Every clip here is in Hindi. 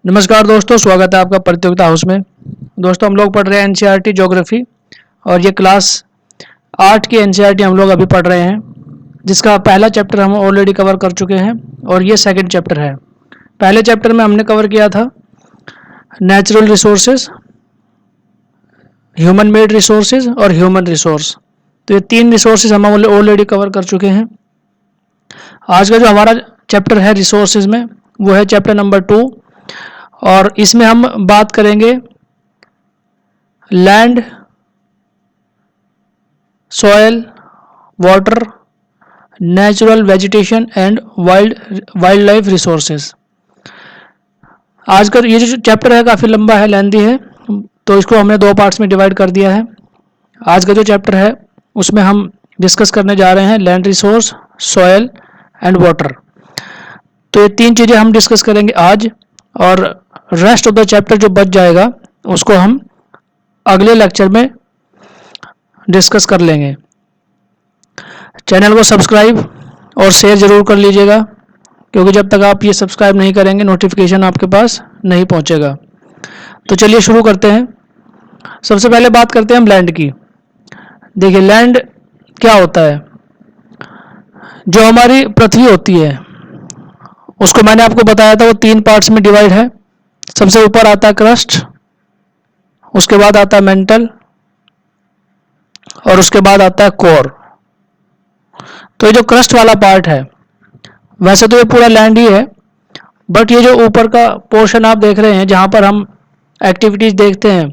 नमस्कार दोस्तों, स्वागत है आपका प्रतियोगिता हाउस में। दोस्तों, हम लोग पढ़ रहे हैं एनसीईआरटी ज्योग्राफी और ये क्लास 8 की एनसीईआरटी हम लोग अभी पढ़ रहे हैं, जिसका पहला चैप्टर हम ऑलरेडी कवर कर चुके हैं और ये सेकंड चैप्टर है। पहले चैप्टर में हमने कवर किया था natural resources, human made resources और ह्यूमन रिसोर्स। तो ये तीन रिसोर्सेज हम ऑलरेडी कवर कर चुके हैं। आज का जो हमारा चैप्टर है रिसोर्सेज में, वो है चैप्टर नंबर 2 और इसमें हम बात करेंगे land, soil, water, natural vegetation and wild life resources. आज का ये जो चैप्टर है काफ़ी लंबा है, लेंथी है, तो इसको हमने 2 पार्ट्स में डिवाइड कर दिया है। आज का जो चैप्टर है उसमें हम डिस्कस करने जा रहे हैं land resource, soil and water. तो ये 3 चीज़ें हम डिस्कस करेंगे आज, और रेस्ट ऑफ द चैप्टर जो बच जाएगा उसको हम अगले लेक्चर में डिस्कस कर लेंगे। चैनल को सब्सक्राइब और शेयर ज़रूर कर लीजिएगा, क्योंकि जब तक आप ये सब्सक्राइब नहीं करेंगे नोटिफिकेशन आपके पास नहीं पहुंचेगा। तो चलिए शुरू करते हैं। सबसे पहले बात करते हैं हम लैंड की। देखिए, लैंड क्या होता है। जो हमारी पृथ्वी होती है उसको मैंने आपको बताया था वो 3 पार्ट्स में डिवाइड है। सबसे ऊपर आता है क्रस्ट, उसके बाद आता है मेंटल और उसके बाद आता है कोर। तो ये जो क्रस्ट वाला पार्ट है, वैसे तो ये पूरा लैंड ही है, बट ये जो ऊपर का पोर्शन आप देख रहे हैं जहाँ पर हम एक्टिविटीज देखते हैं,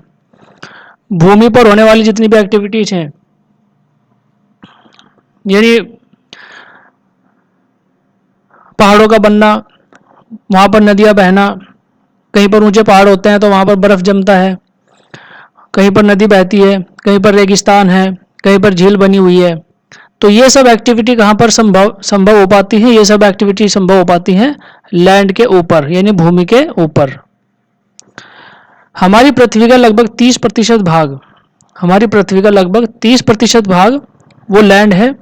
भूमि पर होने वाली जितनी भी एक्टिविटीज हैं, यानी पहाड़ों का बनना, वहाँ पर नदियाँ बहना, कहीं पर ऊंचे पहाड़ होते हैं तो वहाँ पर बर्फ़ जमता है, कहीं पर नदी बहती है, कहीं पर रेगिस्तान है, कहीं पर झील बनी हुई है। तो ये सब एक्टिविटी कहाँ पर संभव हो पाती है? ये सब एक्टिविटी संभव हो पाती हैं लैंड के ऊपर, यानी भूमि के ऊपर। हमारी पृथ्वी का लगभग 30% भाग, हमारी पृथ्वी का लगभग 30% भाग वो लैंड है,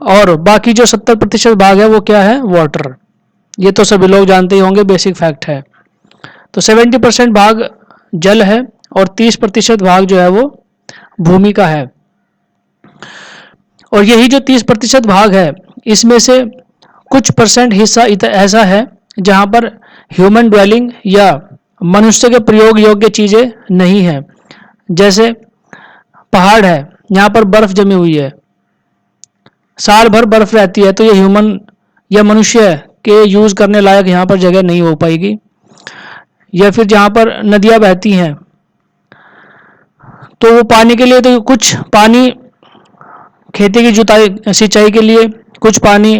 और बाकी जो 70% भाग है वो क्या है? वाटर। ये तो सभी लोग जानते ही होंगे, बेसिक फैक्ट है। तो 70% भाग जल है और 30% भाग जो है वो भूमि का है। और यही जो 30% भाग है, इसमें से कुछ परसेंट हिस्सा ऐसा है जहाँ पर ह्यूमन ड्वेलिंग या मनुष्य के प्रयोग योग्य चीज़ें नहीं है। जैसे पहाड़ है, यहाँ पर बर्फ जमी हुई है, साल भर बर्फ रहती है, तो ये ह्यूमन या मनुष्य के यूज़ करने लायक यहाँ पर जगह नहीं हो पाएगी। या फिर जहाँ पर नदियाँ बहती हैं, तो वो पानी के लिए, तो कुछ पानी खेती की जुताई सिंचाई के लिए, कुछ पानी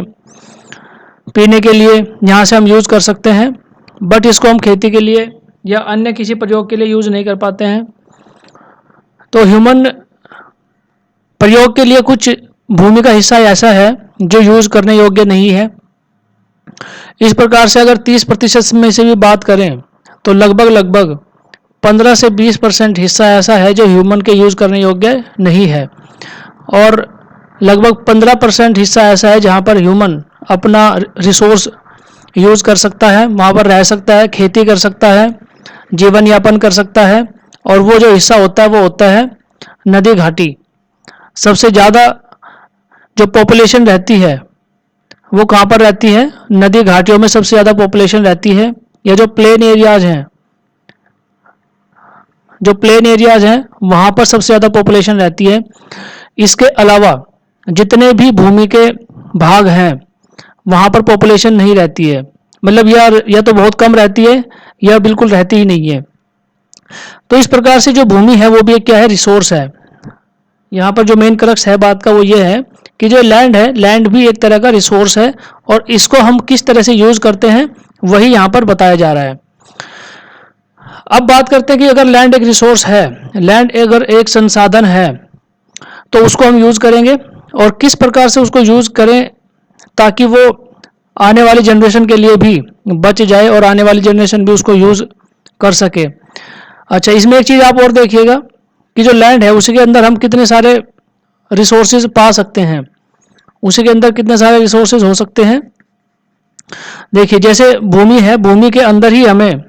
पीने के लिए यहाँ से हम यूज़ कर सकते हैं, बट इसको हम खेती के लिए या अन्य किसी प्रयोग के लिए यूज़ नहीं कर पाते हैं। तो ह्यूमन प्रयोग के लिए कुछ भूमि का हिस्सा ऐसा है जो यूज़ करने योग्य नहीं है। इस प्रकार से अगर 30% में से भी बात करें तो लगभग 15 से 20% हिस्सा ऐसा है जो ह्यूमन के यूज़ करने योग्य नहीं है, और लगभग 15% हिस्सा ऐसा है जहाँ पर ह्यूमन अपना रिसोर्स यूज़ कर सकता है, वहाँ पर रह सकता है, खेती कर सकता है, जीवन यापन कर सकता है। और वो जो हिस्सा होता है वो होता है नदी घाटी। सबसे ज़्यादा जो पॉपुलेशन रहती है वो कहाँ पर रहती है? नदी घाटियों में सबसे ज़्यादा पॉपुलेशन रहती है। या जो प्लेन एरियाज हैं, जो प्लेन एरियाज हैं वहाँ पर सबसे ज़्यादा पॉपुलेशन रहती है। इसके अलावा जितने भी भूमि के भाग हैं वहाँ पर पॉपुलेशन नहीं रहती है, मतलब या तो बहुत कम रहती है या बिल्कुल रहती ही नहीं है। तो इस प्रकार से जो भूमि है वो भी एक क्या है? रिसोर्स है। यहाँ पर जो मेन क्रक्स है बात का वो ये है कि जो लैंड है, लैंड भी एक तरह का रिसोर्स है, और इसको हम किस तरह से यूज़ करते हैं वही यहाँ पर बताया जा रहा है। अब बात करते हैं कि अगर लैंड एक रिसोर्स है, लैंड अगर एक संसाधन है, तो उसको हम यूज़ करेंगे, और किस प्रकार से उसको यूज़ करें ताकि वो आने वाली जनरेशन के लिए भी बच जाए और आने वाली जनरेशन भी उसको यूज़ कर सके। अच्छा, इसमें एक चीज़ आप और देखिएगा कि जो लैंड है उसी के अंदर हम कितने सारे रिसोर्सेज पा सकते हैं, उसी के अंदर कितने सारे रिसोर्सेज हो सकते हैं। देखिए, जैसे भूमि है, भूमि के अंदर ही हमें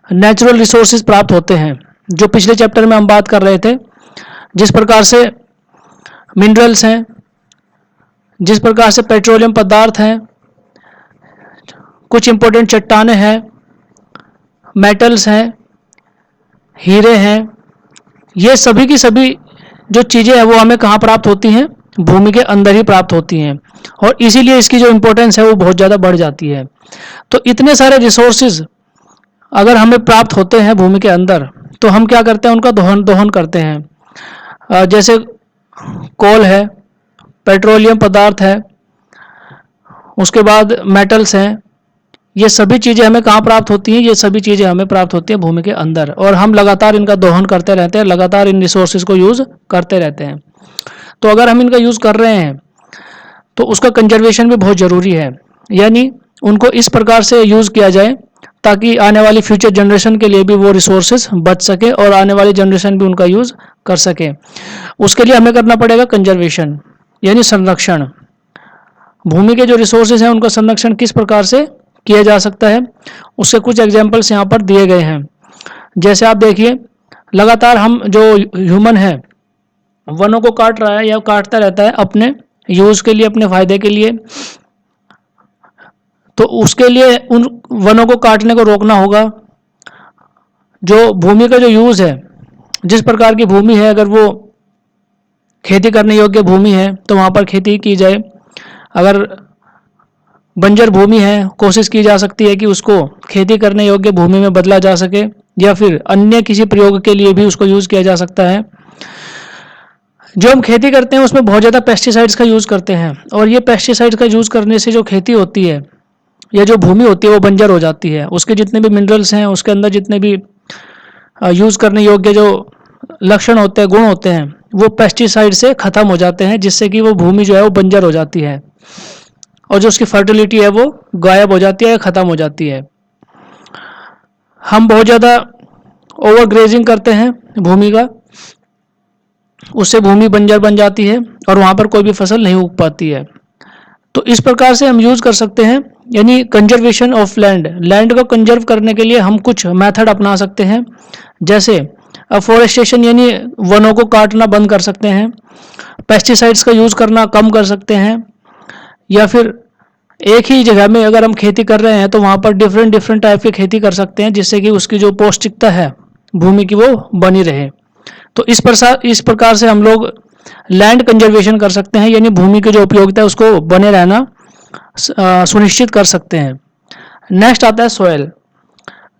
नेचुरल रिसोर्सेज प्राप्त होते हैं। जो पिछले चैप्टर में हम बात कर रहे थे, जिस प्रकार से मिनरल्स हैं, जिस प्रकार से पेट्रोलियम पदार्थ हैं, कुछ इंपॉर्टेंट चट्टानें हैं, मेटल्स हैं, हीरे हैं, ये सभी की सभी जो चीज़ें हैं वो हमें कहाँ प्राप्त होती हैं? भूमि के अंदर ही प्राप्त होती हैं, और इसीलिए इसकी जो इम्पोर्टेंस है वो बहुत ज़्यादा बढ़ जाती है। तो इतने सारे रिसोर्सेज अगर हमें प्राप्त होते हैं भूमि के अंदर, तो हम क्या करते हैं? उनका दोहन करते हैं। जैसे कोल है, पेट्रोलियम पदार्थ है, उसके बाद मेटल्स हैं, ये सभी चीज़ें हमें कहाँ प्राप्त होती हैं? ये सभी चीज़ें हमें प्राप्त होती हैं भूमि के अंदर, और हम लगातार इनका दोहन करते रहते हैं, लगातार इन रिसोर्सेज को यूज़ करते रहते हैं। तो अगर हम इनका यूज़ कर रहे हैं तो उसका कंजर्वेशन भी बहुत ज़रूरी है, यानी उनको इस प्रकार से यूज़ किया जाए ताकि आने वाली फ्यूचर जनरेशन के लिए भी वो रिसोर्सेज बच सके और आने वाली जनरेशन भी उनका यूज़ कर सके। उसके लिए हमें करना पड़ेगा कंजर्वेशन, यानी संरक्षण। भूमि के जो रिसोर्सेज हैं उनका संरक्षण किस प्रकार से किया जा सकता है, उसके कुछ एग्जाम्पल्स यहाँ पर दिए गए हैं। जैसे आप देखिए, लगातार हम जो ह्यूमन है वनों को काट रहा है या काटता रहता है अपने यूज़ के लिए, अपने फायदे के लिए। तो उसके लिए उन वनों को काटने को रोकना होगा। जो भूमि का जो यूज़ है, जिस प्रकार की भूमि है, अगर वो खेती करने योग्य भूमि है तो वहाँ पर खेती की जाए। अगर बंजर भूमि है, कोशिश की जा सकती है कि उसको खेती करने योग्य भूमि में बदला जा सके, या फिर अन्य किसी प्रयोग के लिए भी उसको यूज़ किया जा सकता है। जो हम खेती करते हैं उसमें बहुत ज़्यादा पेस्टिसाइड्स का यूज़ करते हैं, और ये पेस्टिसाइड्स का यूज़ करने से जो खेती होती है या जो भूमि होती है वो बंजर हो जाती है। उसके जितने भी मिनरल्स हैं, उसके अंदर जितने भी यूज़ करने योग्य जो लक्षण होते हैं, गुण होते हैं, वो पेस्टिसाइड से ख़त्म हो जाते हैं, जिससे कि वो भूमि जो है वो बंजर हो जाती है, और जो उसकी फर्टिलिटी है वो गायब हो जाती है, ख़त्म हो जाती है। हम बहुत ज़्यादा ओवर ग्रेजिंग करते हैं भूमि का, उससे भूमि बंजर बन जाती है और वहाँ पर कोई भी फसल नहीं उग पाती है। तो इस प्रकार से हम यूज़ कर सकते हैं, यानी कंजर्वेशन ऑफ लैंड। लैंड को कंजर्व करने के लिए हम कुछ मेथड अपना सकते हैं, जैसे अफॉरेस्टेशन, यानी वनों को काटना बंद कर सकते हैं, पेस्टिसाइड्स का यूज़ करना कम कर सकते हैं, या फिर एक ही जगह में अगर हम खेती कर रहे हैं तो वहाँ पर डिफरेंट टाइप की खेती कर सकते हैं, जिससे कि उसकी जो पौष्टिकता है भूमि की वो बनी रहे। तो इस प्रकार से हम लोग लैंड कंजर्वेशन कर सकते हैं, यानी भूमि की जो उपयोगिता है उसको बने रहना सुनिश्चित कर सकते हैं। नेक्स्ट आता है सॉयल।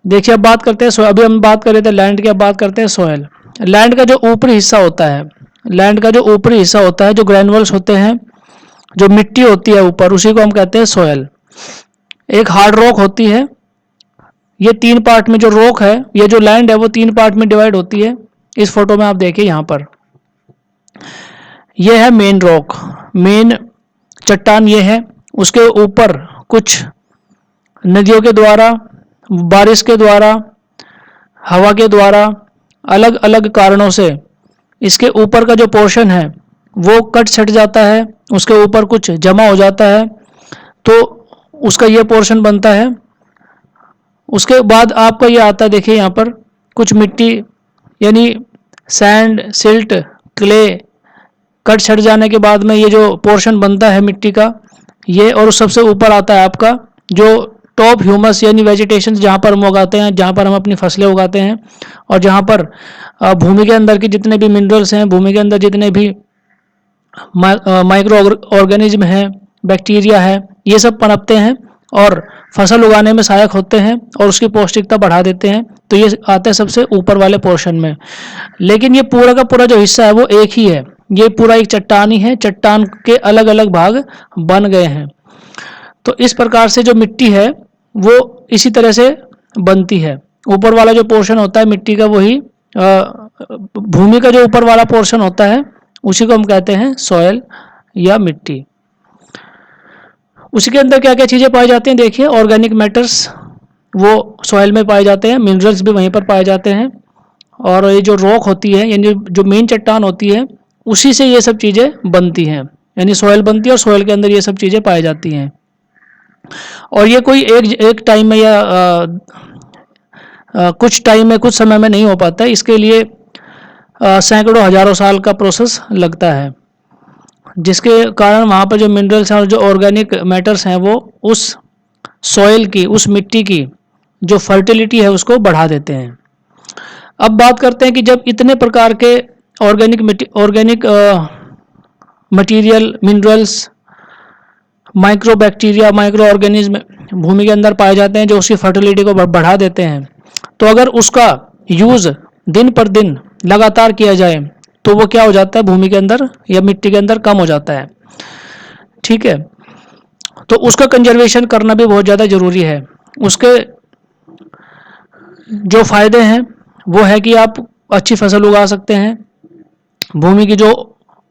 देखिए, अब बात करते हैं, अभी हम बात कर रहे थे लैंड की, अब बात करते हैं सॉयल। लैंड का जो ऊपरी हिस्सा होता है, लैंड का जो ऊपरी हिस्सा होता है, जो ग्रैनुअल्स होते हैं, जो मिट्टी होती है ऊपर, उसी को हम कहते हैं सॉयल। एक हार्ड रॉक होती है। ये 3 पार्ट में जो रॉक है, ये जो लैंड है वो 3 पार्ट में डिवाइड होती है। इस फोटो में आप देखिए, यहाँ पर ये है मेन रॉक, मेन चट्टान ये है। उसके ऊपर कुछ नदियों के द्वारा, बारिश के द्वारा, हवा के द्वारा, अलग अलग कारणों से इसके ऊपर का जो पोर्शन है वो कट छट जाता है, उसके ऊपर कुछ जमा हो जाता है, तो उसका ये पोर्शन बनता है। उसके बाद आपका ये आता है, देखिए यहाँ पर कुछ मिट्टी, यानी सैंड, सिल्ट, क्ले, कट छट जाने के बाद में ये जो पोर्शन बनता है मिट्टी का, ये, और सबसे ऊपर आता है आपका जो टॉप ह्यूमस, यानी वेजिटेशन, जहाँ पर हम उगाते हैं, जहाँ पर हम अपनी फसलें उगाते हैं, और जहाँ पर भूमि के अंदर के जितने भी मिनरल्स हैं, भूमि के अंदर जितने भी माइक्रो ऑर्गेनिज्म हैं, बैक्टीरिया है, ये सब पनपते हैं और फसल उगाने में सहायक होते हैं और उसकी पौष्टिकता बढ़ा देते हैं। तो ये आते हैं सबसे ऊपर वाले पोर्शन में। लेकिन ये पूरा का पूरा जो हिस्सा है वो एक ही है, ये पूरा एक चट्टान ही है, चट्टान के अलग अलग भाग बन गए हैं। तो इस प्रकार से जो मिट्टी है वो इसी तरह से बनती है। ऊपर वाला जो पोर्शन होता है मिट्टी का, वही भूमि का जो ऊपर वाला पोर्शन होता है उसी को हम कहते हैं सॉयल या मिट्टी। उसी के अंदर क्या क्या चीज़ें पाई जाती हैं, देखिए, ऑर्गेनिक मैटर्स वो सॉयल में पाए जाते हैं, मिनरल्स भी वहीं पर पाए जाते हैं, और ये जो रॉक होती है, यानी जो मेन चट्टान होती है, उसी से ये सब चीज़ें बनती हैं, यानी सॉयल बनती है और सॉयल के अंदर ये सब चीज़ें पाई जाती हैं। और ये कोई एक टाइम में या कुछ टाइम में, कुछ समय में नहीं हो पाता है। इसके लिए सैकड़ों हजारों साल का प्रोसेस लगता है, जिसके कारण वहाँ पर जो मिनरल्स हैं और जो ऑर्गेनिक मैटर्स हैं वो उस सॉइल की, उस मिट्टी की जो फर्टिलिटी है उसको बढ़ा देते हैं। अब बात करते हैं कि जब इतने प्रकार के organic material, minerals, micro bacteria, micro organism भूमि के अंदर पाए जाते हैं जो उसकी फर्टिलिटी को बढ़ा देते हैं, तो अगर उसका यूज़ दिन पर दिन लगातार किया जाए तो वो क्या हो जाता है, भूमि के अंदर या मिट्टी के अंदर कम हो जाता है। ठीक है, तो उसका कंजर्वेशन करना भी बहुत ज़्यादा ज़रूरी है। उसके जो फायदे हैं वो है कि आप अच्छी फसल उगा सकते हैं, भूमि की जो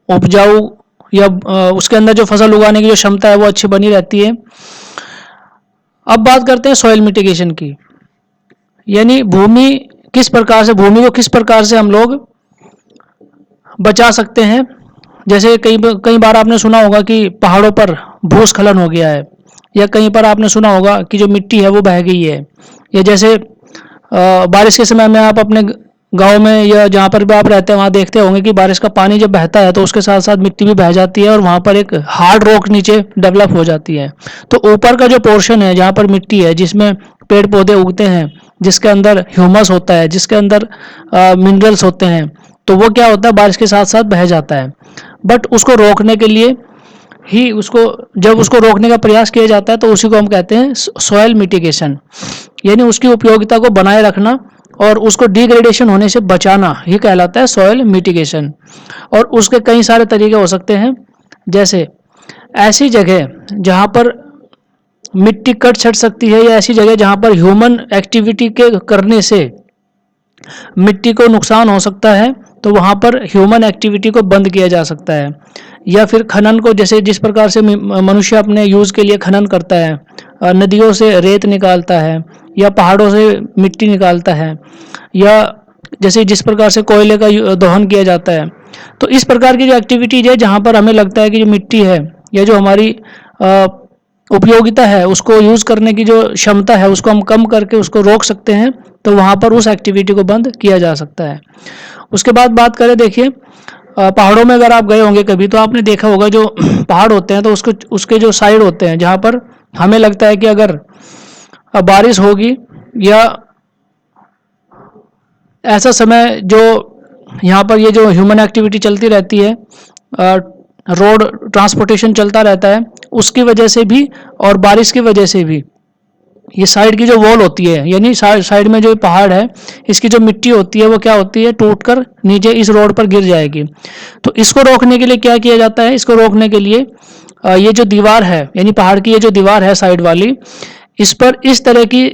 उपजाऊ या उसके अंदर जो फसल उगाने की जो क्षमता है वो अच्छी बनी रहती है। अब बात करते हैं सॉइल मिटिगेशन की, यानी भूमि को किस प्रकार से हम लोग बचा सकते हैं। जैसे कई बार आपने सुना होगा कि पहाड़ों पर भूस्खलन हो गया है, या कहीं पर आपने सुना होगा कि जो मिट्टी है वो बह गई है, या जैसे बारिश के समय में आप अपने गांव में या जहाँ पर भी आप रहते हैं वहाँ देखते होंगे कि बारिश का पानी जब बहता है तो उसके साथ साथ मिट्टी भी बह जाती है और वहाँ पर एक हार्ड रॉक नीचे डेवलप हो जाती है। तो ऊपर का जो पोर्शन है जहाँ पर मिट्टी है, जिसमें पेड़ पौधे उगते हैं, जिसके अंदर ह्यूमस होता है, जिसके अंदर मिनरल्स होते हैं, तो वो क्या होता है, बारिश के साथ साथ बह जाता है। बट उसको रोकने के लिए ही जब उसको रोकने का प्रयास किया जाता है तो उसी को हम कहते हैं सॉइल मिटिगेशन, यानी उसकी उपयोगिता को बनाए रखना और उसको डिग्रेडेशन होने से बचाना, ये कहलाता है सॉइल मिटिगेशन। और उसके कई सारे तरीके हो सकते हैं, जैसे ऐसी जगह जहाँ पर मिट्टी कट छट सकती है, या ऐसी जगह जहाँ पर ह्यूमन एक्टिविटी के करने से मिट्टी को नुकसान हो सकता है, तो वहाँ पर ह्यूमन एक्टिविटी को बंद किया जा सकता है। या फिर खनन को, जैसे जिस प्रकार से मनुष्य अपने यूज़ के लिए खनन करता है, नदियों से रेत निकालता है या पहाड़ों से मिट्टी निकालता है, या जैसे जिस प्रकार से कोयले का दोहन किया जाता है, तो इस प्रकार की जो एक्टिविटीज है जहाँ पर हमें लगता है कि जो मिट्टी है या जो हमारी उपयोगिता है उसको यूज़ करने की जो क्षमता है उसको हम कम करके उसको रोक सकते हैं, तो वहाँ पर उस एक्टिविटी को बंद किया जा सकता है। उसके बाद बात करें, देखिए पहाड़ों में अगर आप गए होंगे कभी तो आपने देखा होगा जो पहाड़ होते हैं तो उसके जो साइड होते हैं जहाँ पर हमें लगता है कि अगर बारिश होगी या ऐसा समय जो यहाँ पर ये जो ह्यूमन एक्टिविटी चलती रहती है, रोड ट्रांसपोर्टेशन चलता रहता है, उसकी वजह से भी और बारिश की वजह से भी ये साइड की जो वॉल होती है, यानी साइड में जो पहाड़ है, इसकी जो मिट्टी होती है वो क्या होती है, टूटकर नीचे इस रोड पर गिर जाएगी। तो इसको रोकने के लिए क्या किया जाता है, इसको रोकने के लिए ये जो दीवार है, यानी पहाड़ की ये जो दीवार है साइड वाली, इस पर इस तरह की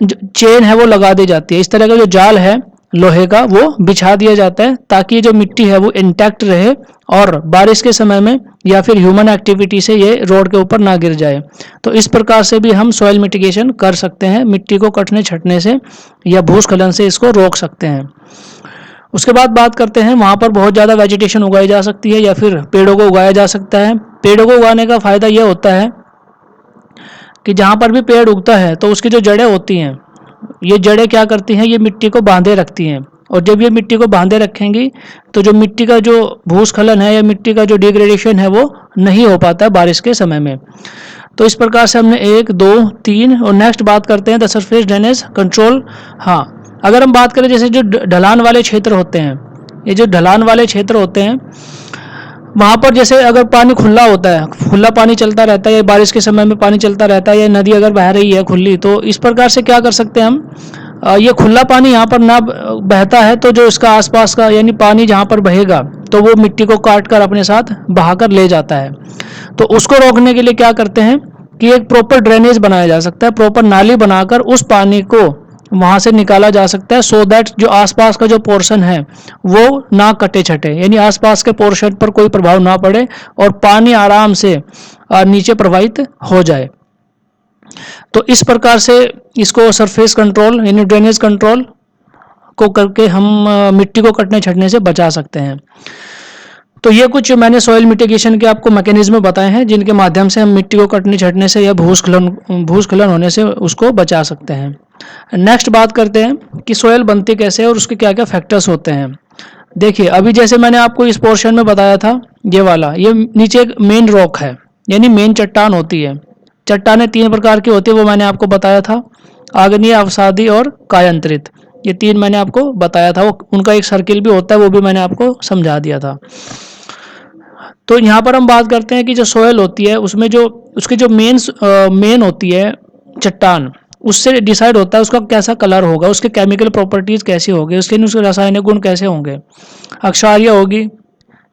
चेन है वो लगा दी जाती है। इस तरह का जो जाल है लोहे का वो बिछा दिया जाता है ताकि ये जो मिट्टी है वो इंटैक्ट रहे और बारिश के समय में या फिर ह्यूमन एक्टिविटी से ये रोड के ऊपर ना गिर जाए। तो इस प्रकार से भी हम सॉइल मिटिगेशन कर सकते हैं, मिट्टी को कटने छटने से या भूस्खलन से इसको रोक सकते हैं। उसके बाद बात करते हैं, वहाँ पर बहुत ज़्यादा वेजिटेशन उगाई जा सकती है या फिर पेड़ों को उगाया जा सकता है। पेड़ों को उगाने का फ़ायदा यह होता है कि जहाँ पर भी पेड़ उगता है तो उसकी जो जड़ें होती हैं, ये जड़ें क्या करती हैं, ये मिट्टी को बांधे रखती हैं, और जब ये मिट्टी को बांधे रखेंगी तो जो मिट्टी का जो भूस्खलन है या मिट्टी का जो डिग्रेडेशन है वो नहीं हो पाता बारिश के समय में। तो इस प्रकार से हमने 1, 2, 3 और नेक्स्ट बात करते हैं द सरफेस ड्रेनेज कंट्रोल। हाँ, अगर हम बात करें जैसे जो ढलान वाले क्षेत्र होते हैं, ये जो ढलान वाले क्षेत्र होते हैं वहाँ पर जैसे अगर पानी खुला होता है, खुला पानी चलता रहता है, या बारिश के समय में पानी चलता रहता है, या नदी अगर बह रही है खुली, तो इस प्रकार से क्या कर सकते हैं हम, ये खुला पानी यहाँ पर ना बहता है तो जो इसका आसपास का यानी पानी जहाँ पर बहेगा तो वो मिट्टी को काट कर अपने साथ बहाकर ले जाता है। तो उसको रोकने के लिए क्या करते हैं कि एक प्रॉपर ड्रेनेज बनाया जा सकता है, प्रॉपर नाली बनाकर उस पानी को वहाँ से निकाला जा सकता है, सो दैट जो आसपास का जो पोर्शन है वो ना कटे छटे, यानी आसपास के पोर्शन पर कोई प्रभाव ना पड़े और पानी आराम से नीचे प्रवाहित हो जाए। तो इस प्रकार से इसको सरफेस कंट्रोल यानी ड्रेनेज कंट्रोल को करके हम मिट्टी को कटने छटने से बचा सकते हैं। तो ये कुछ मैंने सॉइल मिटिगेशन के आपको मैकेनिज्म बताए हैं जिनके माध्यम से हम मिट्टी को कटने छटने से या भूस्खलन होने से उसको बचा सकते हैं। नेक्स्ट बात करते हैं कि सोयल बनती कैसे है और उसके क्या क्या फैक्टर्स होते हैं। देखिए अभी जैसे मैंने आपको इस पोर्शन में बताया था, ये वाला, ये नीचे एक मेन रॉक है, यानी मेन चट्टान होती है। चट्टानें 3 प्रकार की होती है, वो मैंने आपको बताया था, आग्नेय, अवसादी और कायांतरित। ये 3 मैंने आपको बताया था, वो उनका एक सर्किल भी होता है, वो भी मैंने आपको समझा दिया था। तो यहाँ पर हम बात करते हैं कि जो सोयल होती है उसमें जो उसकी जो मेन होती है चट्टान, उससे डिसाइड होता है उसका कैसा कलर होगा, उसके केमिकल प्रॉपर्टीज कैसी होगी, उसके रासायनिक गुण कैसे होंगे। अक्षारीय होगी,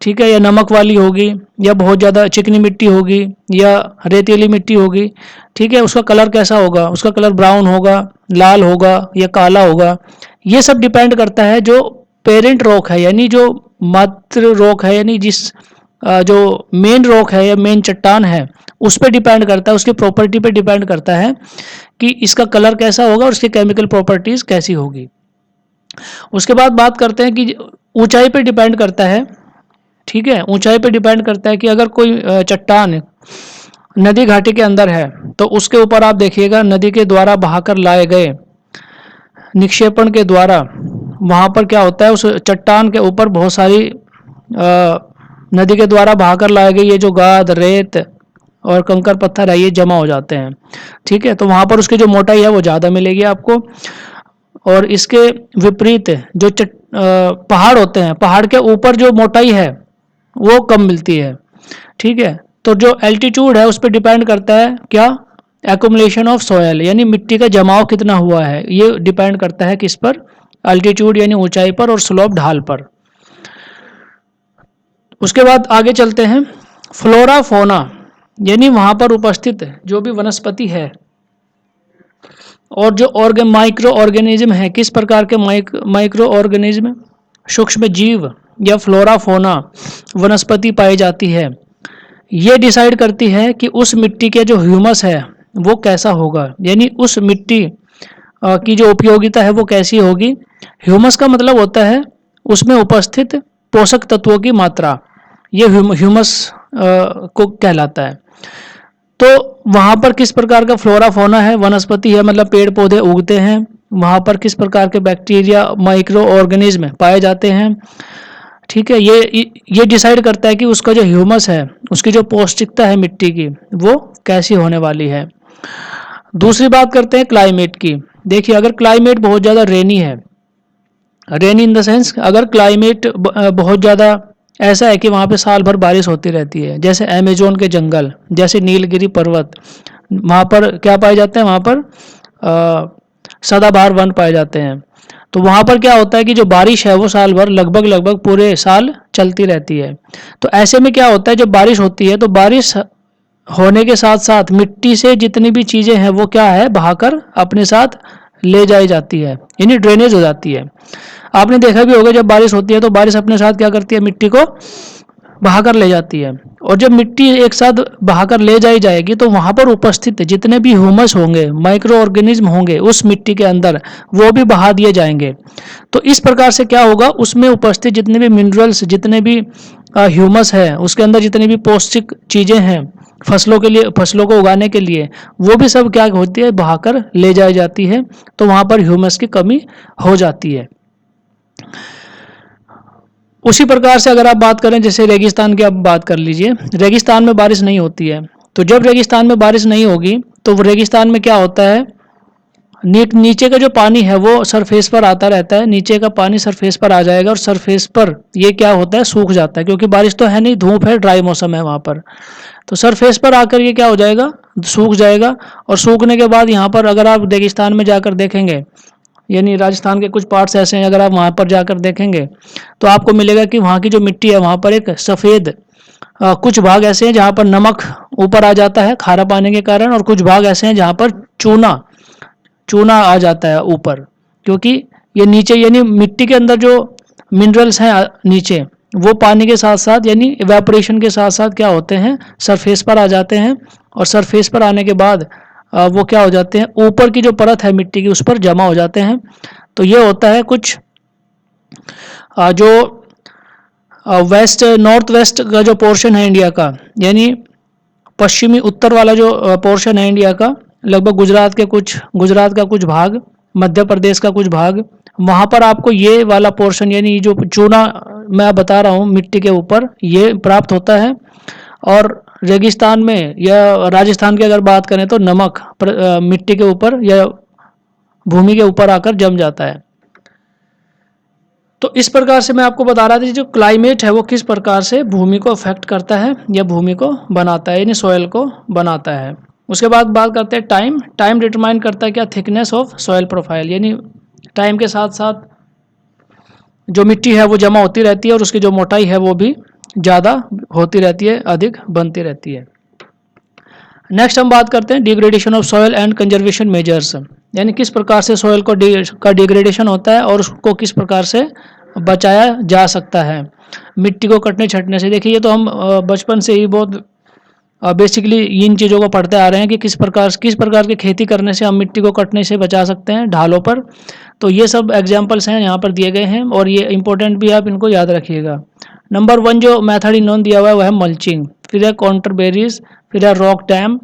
ठीक है, या नमक वाली होगी, या बहुत ज़्यादा चिकनी मिट्टी होगी, या रेतीली मिट्टी होगी, ठीक है, उसका कलर कैसा होगा, उसका कलर ब्राउन होगा, लाल होगा या काला होगा। ये सब डिपेंड करता है जो पेरेंट रॉक है, यानी जो मातृ रॉक है, यानी जिस जो मेन रॉक है या मेन चट्टान है, उस पर डिपेंड करता है, उसकी प्रॉपर्टी पे डिपेंड करता है कि इसका कलर कैसा होगा और उसकी केमिकल प्रॉपर्टीज कैसी होगी। उसके बाद बात करते हैं कि ऊंचाई पे डिपेंड करता है, ठीक है, ऊंचाई पे डिपेंड करता है कि अगर कोई चट्टान नदी घाटी के अंदर है तो उसके ऊपर आप देखिएगा नदी के द्वारा बहाकर लाए गए निक्षेपण के द्वारा वहाँ पर क्या होता है, उस चट्टान के ऊपर बहुत सारी नदी के द्वारा बहाकर लाए गए ये जो गाद, रेत और कंकर पत्थर है, ये जमा हो जाते हैं, ठीक है। तो वहाँ पर उसकी जो मोटाई है वो ज़्यादा मिलेगी आपको। और इसके विपरीत जो पहाड़ होते हैं, पहाड़ के ऊपर जो मोटाई है वो कम मिलती है, ठीक है। तो जो एल्टीट्यूड है उस पर डिपेंड करता है क्या, एकुमुलेशन ऑफ सॉयल, यानी मिट्टी का जमाव कितना हुआ है, ये डिपेंड करता है किस पर, अल्टीट्यूड यानी ऊंचाई पर, और स्लोप ढाल पर। उसके बाद आगे चलते हैं, फ्लोरा फोना, यानी वहाँ पर उपस्थित जो भी वनस्पति है और जो माइक्रो ऑर्गेनिज्म है, किस प्रकार के माइक्रो ऑर्गेनिज्म, सूक्ष्म जीव या फ्लोरा फोना वनस्पति पाई जाती है, ये डिसाइड करती है कि उस मिट्टी के जो ह्यूमस है वो कैसा होगा, यानी उस मिट्टी की जो उपयोगिता है वो कैसी होगी। ह्यूमस का मतलब होता है उसमें उपस्थित पोषक तत्वों की मात्रा, ये ह्यूमस को कहलाता है। तो वहाँ पर किस प्रकार का फ्लोरा फोना है, वनस्पति है मतलब पेड़ पौधे उगते हैं, वहाँ पर किस प्रकार के बैक्टीरिया, माइक्रो ऑर्गेनिज्म पाए जाते हैं, ठीक है। ये डिसाइड करता है कि उसका जो ह्यूमस है, उसकी जो पौष्टिकता है मिट्टी की, वो कैसी होने वाली है। दूसरी बात करते हैं क्लाइमेट की। देखिए अगर क्लाइमेट बहुत ज़्यादा रेनी है, रेनी इन द सेंस अगर क्लाइमेट बहुत ज़्यादा ऐसा है कि वहाँ पे साल भर बारिश होती रहती है, जैसे अमेजोन के जंगल, जैसे नीलगिरी पर्वत, वहाँ पर क्या पाए जाते हैं, वहाँ पर सदाबहार वन पाए जाते हैं। तो वहाँ पर क्या होता है कि जो बारिश है वो साल भर लगभग पूरे साल चलती रहती है। तो ऐसे में क्या होता है, जब बारिश होती है तो बारिश होने के साथ साथ मिट्टी से जितनी भी चीज़ें हैं वो क्या है, बहाकर अपने साथ ले जाई जाती है, यानी ड्रेनेज हो जाती है। आपने देखा भी होगा जब बारिश होती है तो बारिश अपने साथ क्या करती है, मिट्टी को बहाकर ले जाती है। और जब मिट्टी एक साथ बहाकर ले जाई जाएगी तो वहाँ पर उपस्थित जितने भी ह्यूमस होंगे, माइक्रो ऑर्गेनिज्म होंगे उस मिट्टी के अंदर, वो भी बहा दिए जाएंगे। तो इस प्रकार से क्या होगा, उसमें उपस्थित जितने भी मिनरल्स, जितने भी ह्यूमस है, उसके अंदर जितनी भी पौष्टिक चीज़ें हैं फसलों के लिए, फसलों को उगाने के लिए, वो भी सब क्या होती है, बहाकर ले जाई जाती है। तो वहाँ पर ह्यूमस की कमी हो जाती है। उसी प्रकार से अगर आप बात करें, जैसे रेगिस्तान की आप बात कर लीजिए, रेगिस्तान में बारिश नहीं होती है, तो जब रेगिस्तान में बारिश नहीं होगी तो रेगिस्तान में क्या होता है, नीचे का जो पानी है वो सरफेस पर आता रहता है, नीचे का पानी सरफेस पर आ जाएगा और सरफेस पर ये क्या होता है, सूख जाता है, क्योंकि बारिश तो है नहीं, धूप है, ड्राई मौसम है वहाँ पर। तो सरफेस पर आकर ये क्या हो जाएगा, सूख जाएगा। और सूखने के बाद यहाँ पर अगर आप रेगिस्तान में जाकर देखेंगे, यानी राजस्थान के कुछ पार्ट्स ऐसे हैं, अगर आप वहाँ पर जाकर देखेंगे तो आपको मिलेगा कि वहाँ की जो मिट्टी है वहाँ पर एक सफ़ेद, कुछ भाग ऐसे हैं जहाँ पर नमक ऊपर आ जाता है खारा पानी के कारण, और कुछ भाग ऐसे हैं जहाँ पर चूना आ जाता है ऊपर, क्योंकि ये नीचे, यानी मिट्टी के अंदर जो मिनरल्स हैं नीचे, वो पानी के साथ साथ, यानी इवेपोरेशन के साथ साथ क्या होते हैं, सरफेस पर आ जाते हैं। और सरफेस पर आने के बाद वो क्या हो जाते हैं, ऊपर की जो परत है मिट्टी की उस पर जमा हो जाते हैं। तो ये होता है कुछ जो वेस्ट, नॉर्थ वेस्ट का जो पोर्शन है इंडिया का, यानी पश्चिमी उत्तर वाला जो पोर्शन है इंडिया का, लगभग गुजरात का कुछ भाग, मध्य प्रदेश का कुछ भाग, वहाँ पर आपको ये वाला पोर्शन यानी जो चूना मैं बता रहा हूँ मिट्टी के ऊपर ये प्राप्त होता है। और रेगिस्तान में या राजस्थान की अगर बात करें तो नमक मिट्टी के ऊपर या भूमि के ऊपर आकर जम जाता है। तो इस प्रकार से मैं आपको बता रहा था जो क्लाइमेट है वो किस प्रकार से भूमि को अफेक्ट करता है या भूमि को बनाता है यानी सॉइल को बनाता है। उसके बाद बात करते हैं टाइम। टाइम डिटरमाइन करता है क्या, थिकनेस ऑफ सॉइल प्रोफाइल, यानी टाइम के साथ साथ जो मिट्टी है वो जमा होती रहती है और उसकी जो मोटाई है वो भी ज़्यादा होती रहती है, अधिक बनती रहती है। नेक्स्ट हम बात करते हैं degradation of soil and conservation measures, यानी किस प्रकार से सॉइल का डिग्रेडेशन होता है और उसको किस प्रकार से बचाया जा सकता है मिट्टी को कटने छटने से। देखिए ये तो हम बचपन से ही बहुत बेसिकली इन चीज़ों को पढ़ते आ रहे हैं कि किस प्रकार की खेती करने से हम मिट्टी को कटने से बचा सकते हैं ढालों पर। तो ये सब एग्जाम्पल्स हैं यहाँ पर दिए गए हैं और ये इंपॉर्टेंट भी, आप इनको याद रखिएगा। नंबर 1 जो मेथड इन्होंने दिया हुआ है वह है मल्चिंग, फिर है काउंटरबेरीज, फिर है रॉक डैम,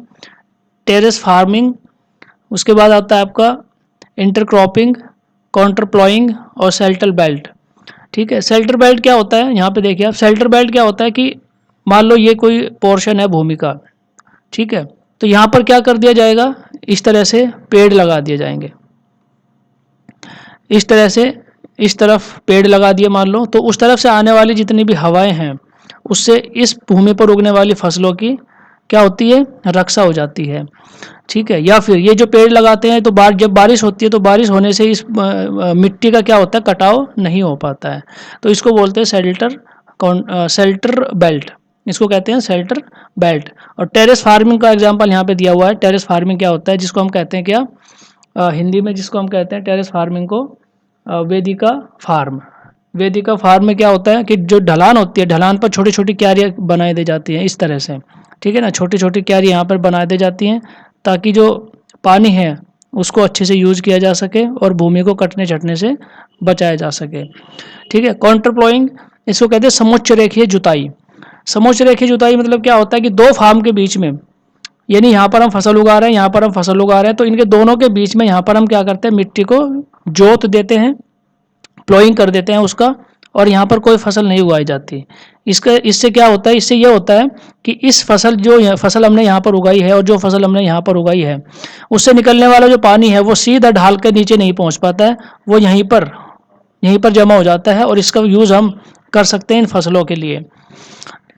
टेरेस फार्मिंग, उसके बाद आता है आपका इंटरक्रॉपिंग, काउंटर प्लॉइंग और सेल्टर बेल्ट। ठीक है, सेल्टर बेल्ट क्या होता है, यहाँ पे देखिए आप, सेल्टर बेल्ट क्या होता है कि मान लो ये कोई पोर्शन है भूमि का, ठीक है, तो यहाँ पर क्या कर दिया जाएगा, इस तरह से पेड़ लगा दिए जाएंगे, इस तरह से इस तरफ पेड़ लगा दिए मान लो, तो उस तरफ से आने वाली जितनी भी हवाएं हैं उससे इस भूमि पर उगने वाली फसलों की क्या होती है, रक्षा हो जाती है। ठीक है, या फिर ये जो पेड़ लगाते हैं तो जब बारिश होती है तो बारिश होने से इस मिट्टी का क्या होता है, कटाव नहीं हो पाता है, तो इसको बोलते हैं शेल्टर बेल्ट, इसको कहते हैं शेल्टर बेल्ट। और टेरेस फार्मिंग का एग्जांपल यहाँ पे दिया हुआ है। टेरेस फार्मिंग क्या होता है, जिसको हम कहते हैं क्या, हिंदी में जिसको हम कहते हैं टेरेस फार्मिंग को वेदिका फार्म। वेदिका फार्म में क्या होता है कि जो ढलान होती है, ढलान पर छोटी छोटी क्यारियाँ बनाई दी जाती हैं इस तरह से, ठीक है ना, छोटी छोटी क्यारी यहाँ पर बना दी जाती हैं ताकि जो पानी है उसको अच्छे से यूज किया जा सके और भूमि को कटने छटने से बचाया जा सके। ठीक है, काउंटर प्लॉइंग इसको कहते हैं समोच्च रेखीय जुताई। समोच्च रेखीय जुताई मतलब क्या होता है कि दो फार्म के बीच में, यानी यहाँ पर हम फसल उगा रहे हैं, यहाँ पर हम फसल उगा रहे हैं, तो इनके दोनों के बीच में यहाँ पर हम क्या करते हैं, मिट्टी को जोत देते हैं, प्लॉइंग कर देते हैं उसका, और यहाँ पर कोई फसल नहीं उगाई जाती। इससे क्या होता है, इससे यह होता है कि इस फसल हमने यहाँ पर उगाई है और जो फसल हमने यहाँ पर उगाई है उससे निकलने वाला जो पानी है वो सीधा ढाल के नीचे नहीं पहुँच पाता है, वो यहीं पर जमा हो जाता है और इसका यूज़ हम कर सकते हैं इन फसलों के लिए।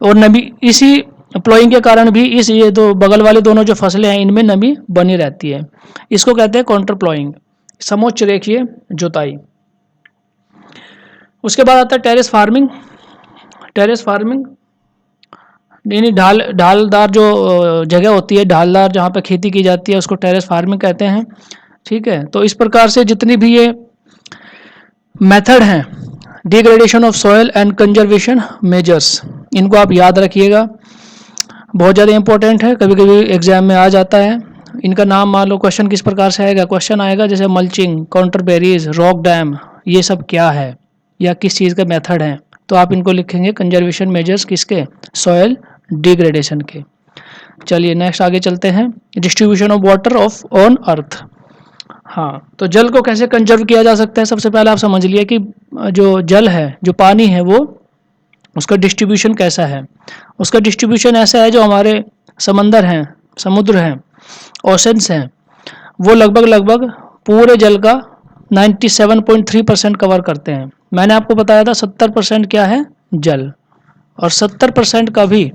और नमी इसी प्लॉइंग के कारण भी ये दो बगल वाले दोनों जो फसलें हैं इनमें नमी बनी रहती है। इसको कहते हैं काउंटर प्लॉइंग, समोच्च रेखीय जुताई। उसके बाद आता है टेरेस फार्मिंग। टेरेस फार्मिंग यानी ढालदार जो जगह होती है, ढालदार जहाँ पे खेती की जाती है उसको टेरेस फार्मिंग कहते हैं। ठीक है, तो इस प्रकार से जितनी भी ये मेथड हैं degradation of soil and conservation measures, इनको आप याद रखिएगा, बहुत ज़्यादा इंपॉर्टेंट है, कभी कभी एग्जाम में आ जाता है। इनका नाम मान लो क्वेश्चन किस प्रकार से आएगा, क्वेश्चन आएगा जैसे मल्चिंग, काउंटरबेरीज, रॉक डैम, ये सब क्या है या किस चीज़ का मेथड है, तो आप इनको लिखेंगे कंजर्वेशन मेजर्स किसके, सॉइल डिग्रेडेशन के। चलिए नेक्स्ट आगे चलते हैं, distribution of water on earth. हाँ, तो जल को कैसे कंजर्व किया जा सकता है, सबसे पहले आप समझ लिए कि जो जल है, जो पानी है, वो उसका डिस्ट्रीब्यूशन कैसा है। उसका डिस्ट्रीब्यूशन ऐसा है, जो हमारे समंदर हैं, समुद्र हैं, ओशंस हैं, वो लगभग पूरे जल का 97.3% कवर करते हैं। मैंने आपको बताया था 70% क्या है, जल, और 70% का भी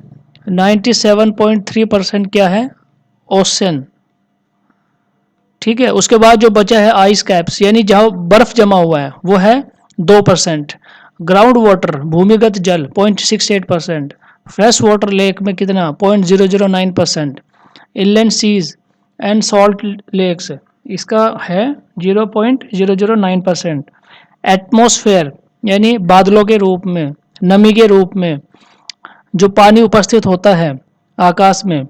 97.3% क्या है, ओशन। ठीक है, उसके बाद जो बचा है आइस कैप्स, यानी जहाँ बर्फ जमा हुआ है, वो है 2%। ग्राउंड वाटर, भूमिगत जल 0.68%। फ्रेश वाटर लेक में कितना, 0.009%। Inland seas and salt lakes, इसका है 0.009%। एटमॉस्फेयर यानी बादलों के रूप में, नमी के रूप में जो पानी उपस्थित होता है आकाश में,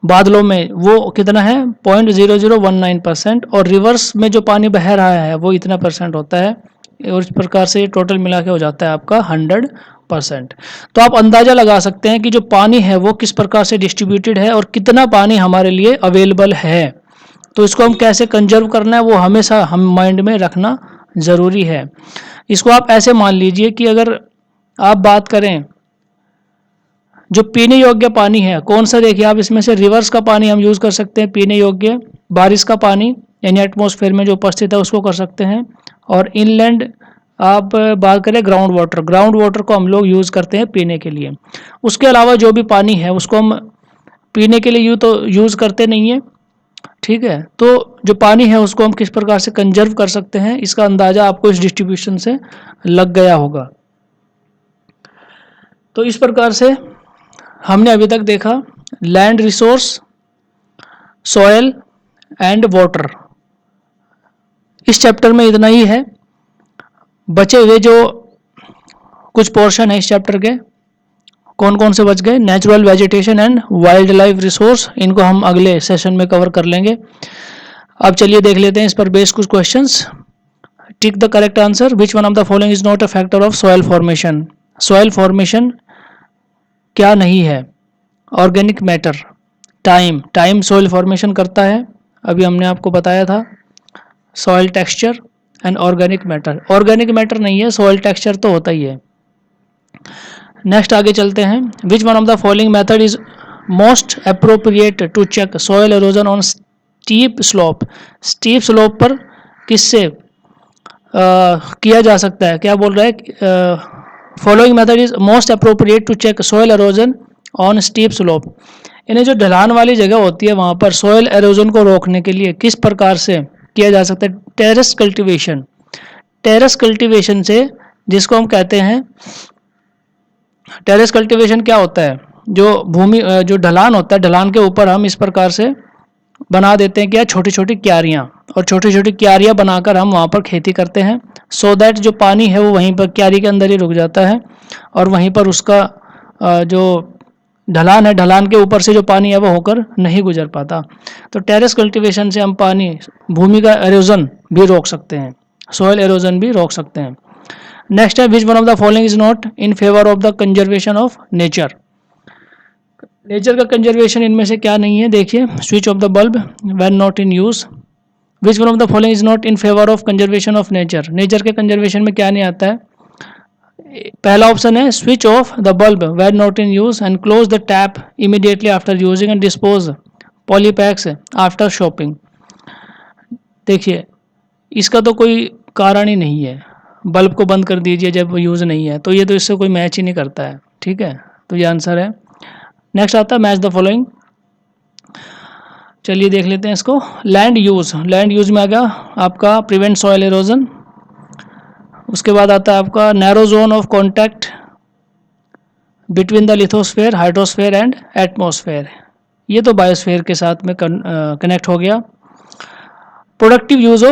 बादलों में, वो कितना है, 0.0019%। और रिवर्स में जो पानी बह रहा है वो इतना परसेंट होता है, और इस प्रकार से टोटल मिला के हो जाता है आपका 100%। तो आप अंदाज़ा लगा सकते हैं कि जो पानी है वो किस प्रकार से डिस्ट्रीब्यूटेड है और कितना पानी हमारे लिए अवेलेबल है। तो इसको हम कैसे कंजर्व करना है वो हमेशा हम माइंड में रखना ज़रूरी है। इसको आप ऐसे मान लीजिए कि अगर आप बात करें जो पीने योग्य पानी है कौन सा, देखिए आप इसमें से रिवर्स का पानी हम यूज़ कर सकते हैं पीने योग्य, बारिश का पानी यानी एटमॉस्फेयर में जो उपस्थित है उसको कर सकते हैं, और इनलैंड आप बात करें ग्राउंड वाटर को हम लोग यूज़ करते हैं पीने के लिए। उसके अलावा जो भी पानी है उसको हम पीने के लिए यूज़ करते नहीं है, ठीक है। तो जो पानी है उसको हम किस प्रकार से कंजर्व कर सकते हैं इसका अंदाज़ा आपको इस डिस्ट्रीब्यूशन से लग गया होगा। तो इस प्रकार से हमने अभी तक देखा land resource, soil and water. इस चैप्टर में इतना ही है। बचे हुए जो कुछ पोर्शन है इस चैप्टर के कौन कौन से बच गए, natural vegetation and wild life resource, इनको हम अगले सेशन में कवर कर लेंगे। अब चलिए देख लेते हैं इस पर बेस्ड कुछ questions. Tick the correct answer. Which one of the following is not a factor of soil formation. Soil formation क्या नहीं है? Organic matter, time soil formation करता है, अभी हमने आपको बताया था। Soil texture and organic matter नहीं है, सॉइल टेक्सचर तो होता ही है। नेक्स्ट आगे चलते हैं। Which one of the following method is most appropriate to check soil erosion on steep slope. Steep slope पर किससे किया जा सकता है, क्या बोल रहा है, following method is most appropriate to check soil erosion on steep slope. यानी जो ढलान वाली जगह होती है वहाँ पर सॉइल एरोजन को रोकने के लिए किस प्रकार से किया जा सकता है? Terrace cultivation. टेरेस कल्टीवेशन से, जिसको हम कहते हैं टेरेस कल्टीवेशन, क्या होता है, जो भूमि जो ढलान होता है ढलान के ऊपर हम इस प्रकार से बना देते हैं क्या, छोटी छोटी क्यारियाँ, और छोटी छोटी क्यारियाँ बनाकर हम वहाँ पर खेती करते हैं सो दैट जो पानी है वो वहीं पर क्यारी के अंदर ही रुक जाता है और वहीं पर उसका जो ढलान है ढलान के ऊपर से जो पानी है वो होकर नहीं गुजर पाता। तो टेरेस कल्टीवेशन से हम पानी, भूमि का एरोजन भी रोक सकते हैं, सॉइल एरोजन भी रोक सकते हैं। नेक्स्ट है विच one of the following is not in favour of the conservation of nature. Nature का कंजर्वेशन इनमें से क्या नहीं है? देखिए, switch off the bulb when not in use. Which one of the following is not in favour of conservation of nature. Nature के कंजर्वेशन में क्या नहीं आता है? पहला ऑप्शन है switch off the bulb when not in use and close the tap immediately after using and dispose polypacks after shopping. देखिए, इसका तो कोई कारण ही नहीं है, बल्ब को बंद कर दीजिए जब यूज़ नहीं है, तो ये तो इससे कोई मैच ही नहीं करता है, ठीक है। तो ये आंसर है। नेक्स्ट आता है मैच द फॉलोइंग। चलिए देख लेते हैं इसको। लैंड यूज में आ गया आपका प्रिवेंट सॉइल एरोजन। उसके बाद आता है आपका narrow zone of contact between the lithosphere, hydrosphere and atmosphere. ये तो बायोस्फेयर के साथ में कनेक्ट हो गया। Productive use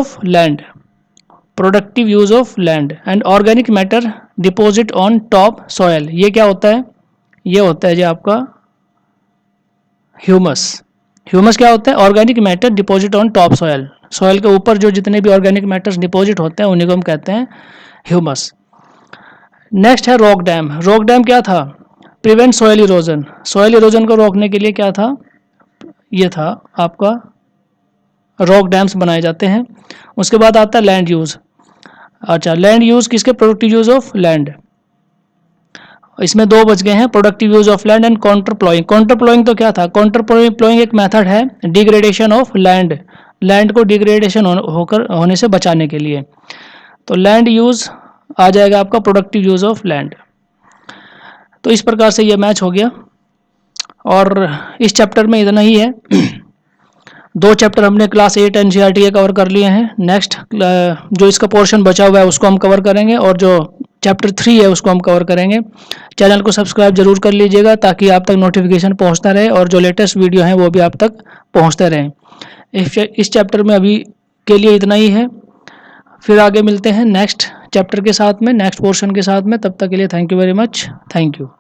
of land and organic matter deposit on top soil. ये क्या होता है? ये होता है जो आपका ह्यूमस क्या होता है? Organic matter deposit on top soil. Soil के ऊपर जो जितने भी ऑर्गेनिक मैटर्स डिपॉजिट होते हैं उन्हीं को हम कहते हैं ह्यूमस। नेक्स्ट है रॉक डैम क्या था? प्रिवेंट सॉयल इरोजन को रोकने के लिए क्या था? ये था आपका रॉक डैम्स बनाए जाते हैं। उसके बाद आता है लैंड यूज। अच्छा, लैंड यूज किसके? Productive use of land. इसमें दो बच गए हैं, productive use of land and counter ploughing तो क्या था? काउंटर प्लॉइंग एक मेथड है डिग्रेडेशन ऑफ लैंड को डिग्रेडेशन होने से बचाने के लिए। तो लैंड यूज आ जाएगा आपका प्रोडक्टिव यूज ऑफ लैंड। तो इस प्रकार से ये मैच हो गया और इस चैप्टर में इतना ही है। दो चैप्टर हमने क्लास 8 एनसीईआरटी के कवर कर लिए हैं। नेक्स्ट जो इसका पोर्शन बचा हुआ है उसको हम कवर करेंगे और जो चैप्टर 3 है उसको हम कवर करेंगे। चैनल को सब्सक्राइब जरूर कर लीजिएगा ताकि आप तक नोटिफिकेशन पहुंचता रहे और जो लेटेस्ट वीडियो हैं वो भी आप तक पहुंचते रहें। इस चैप्टर में अभी के लिए इतना ही है, फिर आगे मिलते हैं नेक्स्ट चैप्टर के साथ में, नेक्स्ट पोर्शन के साथ में। तब तक के लिए thank you very much. Thank you.